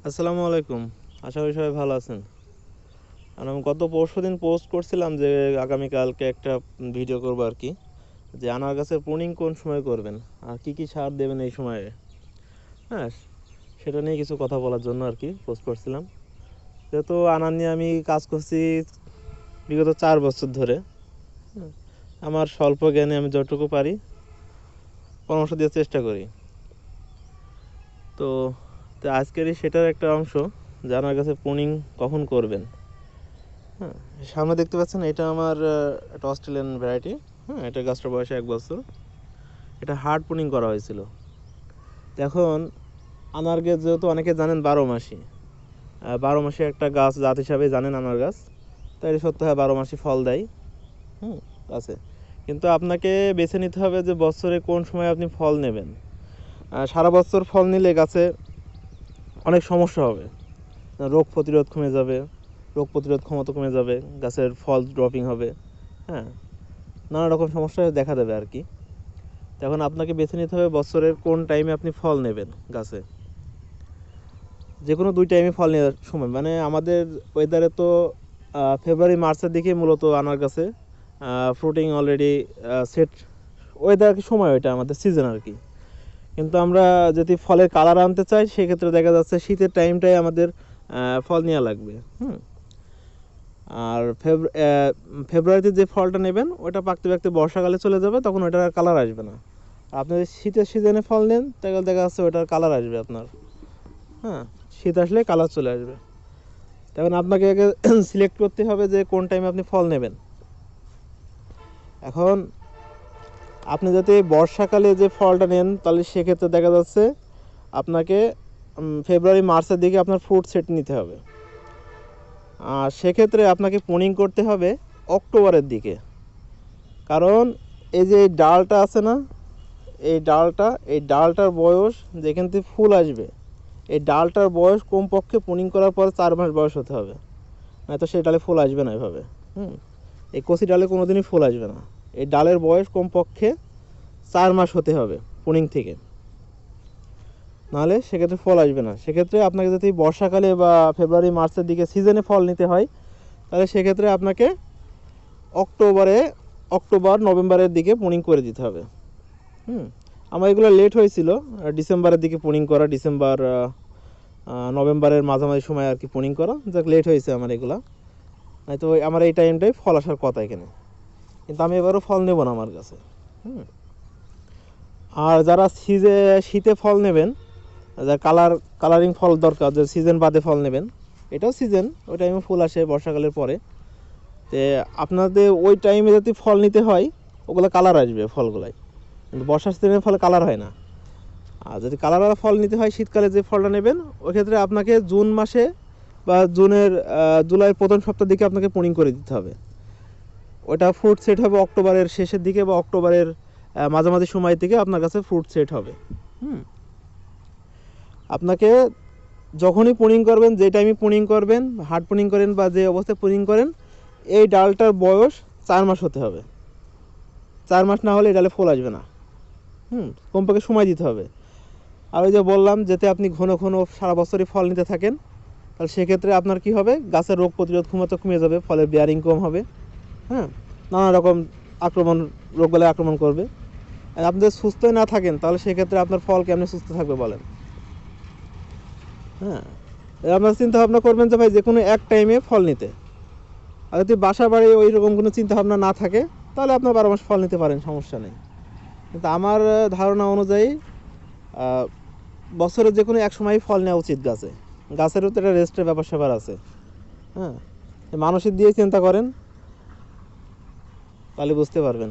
আসসালামু আলাইকুম। আশা করি সবাই ভালো আছেন। আর আমি গত পরশুদিন পোস্ট করছিলাম যে আগামীকালকে একটা ভিডিও করবো আর কি, যে আনার গাছের প্রুনিং কোন সময় করবেন আর কি কি সার দেবেন এই সময়ে। হ্যাঁ, সেটা নিয়ে কিছু কথা বলার জন্য আর কি পোস্ট করছিলাম। যেহেতু আনার নিয়ে আমি কাজ করছি বিগত 4 বছর ধরে। হুম, আমার স্বল্প জ্ঞানে আমি যতটুকু পারি পরামর্শ দেওয়ার চেষ্টা করি। তো তো আজকেরই সেটার একটা অংশ, যে আনার গাছের প্রুনিং কখন করবেন। হ্যাঁ, সামনে দেখতে পাচ্ছেন এটা আমার একটা অস্ট্রেলিয়ান ভ্যারাইটি। হ্যাঁ, এটা গাছটার বয়স 1 বছর। এটা হার্ড প্রুনিং করা হয়েছিল। তো এখন আনার গাছ যেহেতু অনেকে জানেন 12 মাসি, 12 মাসি একটা গাছ জাত হিসাবে জানেন আনার গাছ, তাই সত্য হয় 12 মাসি ফল দেয়। হুম, আছে। কিন্তু আপনাকে বেছে নিতে হবে যে বছরে কোন সময় আপনি ফল নেবেন। সারা বছর ফল নিলে গাছে অনেক সমস্যা হবে। রোগ প্রতিরোধ কমে যাবে, রোগ প্রতিরোধ ক্ষমতা কমে যাবে, গাছের ফল ড্রপিং হবে। হ্যাঁ, নানা রকম সমস্যা দেখা দেবে আর কি। তখন আপনাকে বেছে নিতে হবে বছরের কোন টাইমে আপনি ফল নেবেন গাছে। যে কোনো 2 টাইমে ফল নেওয়ার সময়, মানে আমাদের ওয়েদারে তো ফেব্রুয়ারি মার্চের দিকে মূলত আনার গাছে ফ্রুটিং অলরেডি সেট ওয়েদার কি সময়, ওইটা আমাদের সিজন আর কি। কিন্তু আমরা যদি ফলের কালার আনতে চাই সেক্ষেত্রে দেখা যাচ্ছে শীতের টাইমটাই আমাদের ফল নেওয়া লাগবে। আর ফেব্রুয়ারিতে যে ফলটা নেবেন ওটা পাকতে পাকতে বর্ষাকালে চলে যাবে, তখন ওটার আর কালার আসবে না। আপনি যদি শীতের সিজনে ফল নেন তাহলে দেখা যাচ্ছে ওটার কালার আসবে আপনার। হ্যাঁ, শীত আসলে কালার চলে আসবে। তখন আপনাকে আগে সিলেক্ট করতে হবে যে কোন টাইমে আপনি ফল নেবেন। এখন আপনি যদি বর্ষাকালে যে ফলটা নেন তাহলে সেক্ষেত্রে দেখা যাচ্ছে আপনাকে ফেব্রুয়ারি মার্চের দিকে আপনার ফ্রুট সেট নিতে হবে। আর সেক্ষেত্রে আপনাকে প্রুনিং করতে হবে অক্টোবরের দিকে। কারণ এই যে ডালটা আছে না, এই ডালটার বয়স যেখান থেকে ফুল আসবে, এই ডালটার বয়স কমপক্ষে প্রুনিং করার পর 4 মাস বয়স হতে হবে, নয়তো সেই ডালে ফুল আসবে না এভাবে। এই কচি ডালে কোনো দিনই ফুল আসবে না। এই ডালের বয়স কমপক্ষে 4 মাস হতে হবে প্রুনিং থেকে, নাহলে সেক্ষেত্রে ফল আসবে না। সেক্ষেত্রে আপনাকে যদি বর্ষাকালে বা ফেব্রুয়ারি মার্চের দিকে সিজনে ফল নিতে হয় তাহলে সেক্ষেত্রে আপনাকে অক্টোবর নভেম্বরের দিকে প্রুনিং করে দিতে হবে। আমার এগুলো লেট হয়েছিল, ডিসেম্বরের দিকে প্রুনিং করা, ডিসেম্বর নভেম্বরের মাঝামাঝি সময় আর কি প্রুনিং করা, যাক লেট হয়েছে আমার এগুলো। নয়তো আমার এই টাইমটাই ফল আসার কথা এখানে, কিন্তু আমি এবারও ফল নেব না আমার কাছে। আর যারা শীতে ফল নেবেন, যারা কালারিং ফল দরকার, যে সিজন বাদে ফল নেবেন, এটাও সিজন, ওই টাইমে ফুল আসে বর্ষাকালের পরে। তো আপনাদের ওই টাইমে যদি ফল নিতে হয় ওগুলো কালার আসবে ফলগুলাই, কিন্তু বর্ষার সিজনের ফলে কালার হয় না। আর যদি কালারওয়ালা ফল নিতে হয় শীতকালে যে ফলটা নেবেন, ওই ক্ষেত্রে আপনাকে জুন মাসে বা জুলাইয়ের প্রথম সপ্তাহ দিকে আপনাকে প্রুনিং করে দিতে হবে। ওটা ফ্রুট সেট হবে অক্টোবরের শেষের দিকে বা অক্টোবরের মাঝামাঝি সময় থেকে আপনার কাছে ফ্রুট সেট হবে। আপনাকে যখনই প্রুনিং করবেন, যে টাইমে প্রুনিং করবেন, হার্ড প্রুনিং করেন বা যে অবস্থায় প্রুনিং করেন, এই ডালটার বয়স 4 মাস হতে হবে। 4 মাস না হলে এই ডালে ফুল আসবে না। কমপক্ষে সময় দিতে হবে। আর ওই যে বললাম, যাতে আপনি ঘন ঘন সারা বছরই ফল নিতে থাকেন, তাহলে সেক্ষেত্রে আপনার কি হবে, গাছের রোগ প্রতিরোধ ক্ষমতা কমে যাবে, ফলের বেয়ারিং কম হবে। নানা রকম রোগবালাই আক্রমণ করবে। আর আপনি যদি সুস্থই না থাকেন তাহলে সেক্ষেত্রে আপনার ফল কেমনি সুস্থ থাকবে বলেন। আপনার চিন্তা ভাবনা করবেন যে ভাই যে কোনো এক টাইমে ফল নিতে। আর যদি বাসা বাড়ি ওই রকম কোনো চিন্তা ভাবনা না থাকে তাহলে আপনার 12 মাস ফল নিতে পারেন, সমস্যা নেই। কিন্তু আমার ধারণা অনুযায়ী বছরের যে কোনো এক সময় ফল নেওয়া উচিত। গাছেরও তো একটা রেস্টের ব্যাপার স্যাপার আছে। মানুষের দিয়ে চিন্তা করেন তাহলে বুঝতে পারবেন।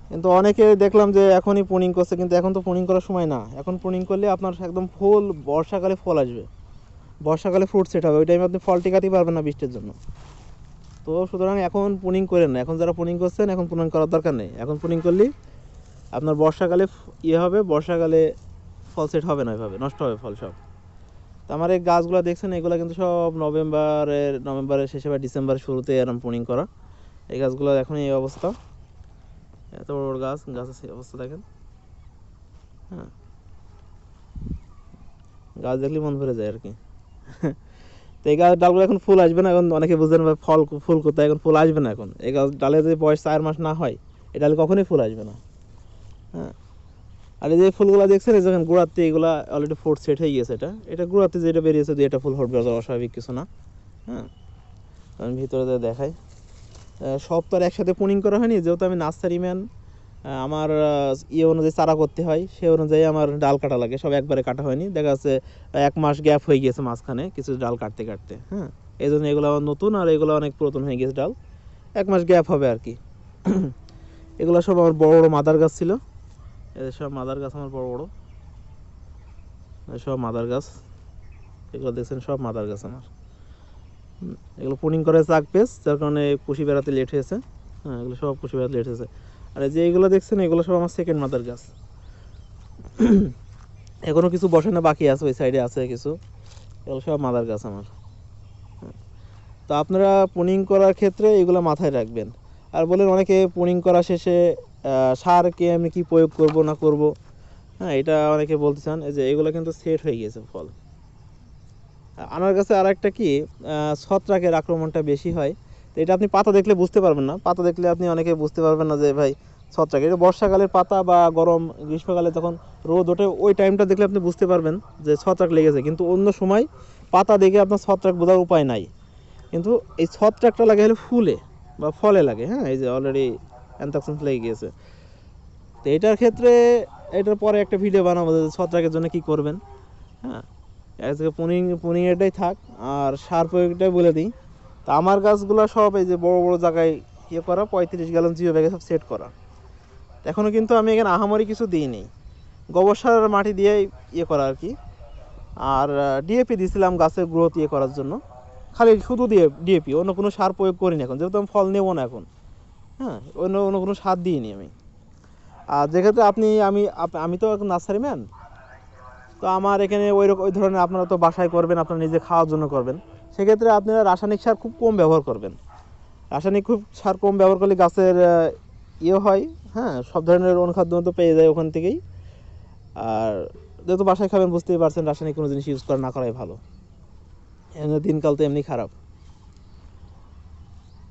কিন্তু অনেকে দেখলাম যে এখনই প্রুনিং করছে, কিন্তু এখন তো প্রুনিং করার সময় না। এখন প্রুনিং করলে আপনার একদম ফুল বর্ষাকালে ফল আসবে, বর্ষাকালে ফ্রুট সেট হবে, ওই টাইমে আপনি ফল টিকাতেই পারবেন না বৃষ্টির জন্য। তো সুতরাং এখন প্রুনিং করেন না। এখন যারা প্রুনিং করছেন এখন প্রুনিং করার দরকার নেই। এখন প্রুনিং করলেই আপনার বর্ষাকালে হবে, বর্ষাকালে ফল সেট হবে না, এভাবে নষ্ট হবে ফল সব। তো আমার এই গাছগুলো দেখছেন, এগুলো কিন্তু সব নভেম্বরের শেষে বা ডিসেম্বরের শুরুতে এরকম প্রুনিং করা। এই গাছগুলো এখন এই অবস্থা, এত বড় বড় গাছের অবস্থা দেখেন। গাছ দেখলে মন ভরে যায় আর কি। তো এই গাছ ডালগুলো এখন ফুল আসবে না, এখন অনেকে বুঝবেন ভাই ফুল কোথায়, এখন ফুল আসবে না। এখন এই গাছ ডালে যদি বয়স 4 মাস না হয় এই ডালে কখনোই ফুল আসবে না। হ্যাঁ, আর এই যে ফুলগুলো দেখছেন এই যখন গোড়াতে এগুলা অলরেডি ফোর্থ সেট হয়ে গেছে, এটা গোড়াতে যেটা বেরিয়েছে এটা ফুল ফুটবে, অস্বাভাবিক কিছু না। হ্যাঁ, আমি ভিতরে দেখাই। সব তো আর একসাথে পুনিং করা হয়নি, যেহেতু আমি নার্সারি ম্যান, আমার ইয়ে অনুযায়ী চারা করতে হয়, সে অনুযায়ী আমার ডাল কাটা লাগে। সব একবারে কাটা হয়নি, দেখা যাচ্ছে 1 মাস গ্যাপ হয়ে গিয়েছে মাঝখানে কিছু ডাল কাটতে কাটতে। হ্যাঁ, এই জন্য এগুলো আমার নতুন, আর এগুলো অনেক পুরাতন হয়ে গেছে ডাল, 1 মাস গ্যাপ হবে আর কি। এগুলো সব আমার বড় বড় মাদার গাছ ছিল, এদের সব মাদার গাছ আমার বড় বড়, সব মাদার গাছ। এগুলো দেখছেন সব মাদার গাছ আমার। এগুলো পুনিং করে চাক পেস, যার কারণে কুশি বেড়াতে লেট হয়েছে। হ্যাঁ, এগুলো সব কুশি বেড়াতে লেট হয়েছে। আর যে এইগুলো দেখছেন এগুলো সব আমার সেকেন্ড মাদার গাছ। এখনো কিছু বসানো বাকি আছে, ওই সাইডে আছে কিছু, এগুলো সব মাদার গাছ আমার। তো আপনারা পুনিং করার ক্ষেত্রে এগুলো মাথায় রাখবেন। আর বলেন অনেকে পুনিং করা শেষে সার কে আমি কি প্রয়োগ করব না করব। হ্যাঁ, এটা অনেকে বলতে চান। এই যে এগুলো কিন্তু সেট হয়ে গেছে ফল। আনার গাছে আর একটা কি, ছত্রাকের আক্রমণটা বেশি হয়। তো এটা আপনি পাতা দেখলে বুঝতে পারবেন না, পাতা দেখলে আপনি অনেকে বুঝতে পারবেন না যে ভাই ছত্রাক। এটা বর্ষাকালের পাতা বা গরম গ্রীষ্মকালে যখন রোদ ওঠে ওই টাইমটা দেখলে আপনি বুঝতে পারবেন যে ছত্রাক লেগেছে, কিন্তু অন্য সময় পাতা দেখে আপনার ছত্রাক বোঝার উপায় নাই। কিন্তু এই ছত্রাকটা লাগে হলে ফুলে বা ফলে লাগে। হ্যাঁ, এই যে অলরেডি অ্যানথ্রাক্সিন লেগে গিয়েছে। তো এটার ক্ষেত্রে এটার পরে একটা ভিডিও বানাবো যে ছত্রাকের জন্য কি করবেন। হ্যাঁ, আজকে পুনিং এটাই থাক, আর সার প্রয়োগটাই বলে দিই। তা আমার গাছগুলো সব এই যে বড় বড় জায়গায় ইয়ে করা, 35 গ্যালন জিও ব্যাগে সব সেট করা। এখনও কিন্তু আমি এখানে আহামরি কিছু দিইনি, গোবর সার আর মাটি দিয়েই ইয়ে করা আর কি। আর ডিএপি দিয়েছিলাম গাছের গ্রোথ ইয়ে করার জন্য, খালি শুধু ডিএপি, অন্য কোনো সার প্রয়োগ করিনি এখন, যেহেতু আমি ফল নেবো না এখন। হ্যাঁ, অন্য কোনো সার দিইনি আমি। আর যেক্ষেত্রে আমি তো এখন নার্সারি ম্যান, তো আমার এখানে ওই ধরনের আপনারা তো বাসায় করবেন, আপনারা নিজে খাওয়ার জন্য করবেন, সেক্ষেত্রে আপনারা রাসায়নিক সার খুব কম ব্যবহার করবেন। রাসায়নিক সার কম ব্যবহার করলে গাছের ইয়ে হয়। হ্যাঁ, সব ধরনের অনুখাদ্য তো পেয়ে যায় ওখান থেকেই। আর যেহেতু বাসায় খাবেন বুঝতেই পারছেন, রাসায়নিক কোনো জিনিস ইউজ করা না করাই ভালো, দিনকাল তো এমনি খারাপ।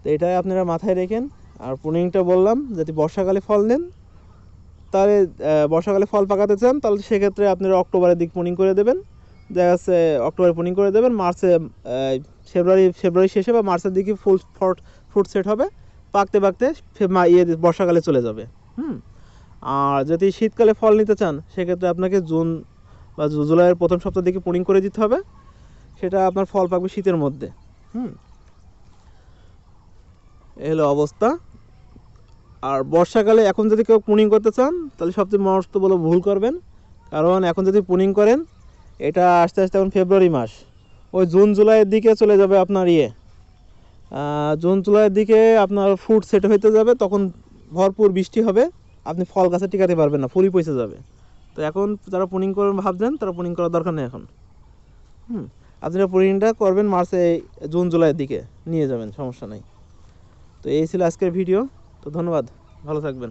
তো এটাই আপনারা মাথায় রেখেন। আর পুনিংটা বললাম, যদি বর্ষাকালে ফল নেন তাহলে বর্ষাকালে ফল পাকাতে চান তাহলে সেক্ষেত্রে আপনারা অক্টোবরের দিক পুনিং করে দেবেন। দেখা যাচ্ছে অক্টোবরে পুনিং করে দেবেন, মার্চে ফেব্রুয়ারি শেষে বা মার্চের দিকে ফ্রুট সেট হবে, পাকতে পাকতে বর্ষাকালে চলে যাবে। আর যদি শীতকালে ফল নিতে চান সেক্ষেত্রে আপনাকে জুন বা জুলাইয়ের প্রথম সপ্তাহ দিকে পুনিং করে দিতে হবে, সেটা আপনার ফল পাকবে শীতের মধ্যে। এই হলো অবস্থা। আর বর্ষাকালে এখন যদি কেউ পুনিং করতে চান তাহলে সবচেয়ে মস্ত বড় ভুল করবেন, কারণ এখন যদি পুনিং করেন এটা আস্তে আস্তে এখন ফেব্রুয়ারি মাস, ওই জুন জুলাইয়ের দিকে চলে যাবে আপনার জুন জুলাইয়ের দিকে আপনার ফ্রুট সেট হইতে যাবে, তখন ভরপুর বৃষ্টি হবে, আপনি ফল গাছে টিকাতে পারবেন না, ফুলই পচে যাবে। তো এখন যারা পুনিং করবেন ভাবছেন তারা পুনিং করার দরকার নেই এখন। আপনারা পুনিংটা করবেন জুন জুলাইয়ের দিকে নিয়ে যাবেন, সমস্যা নেই। তো এই ছিল আজকের ভিডিও। তো ধন্যবাদ, ভালো থাকবেন।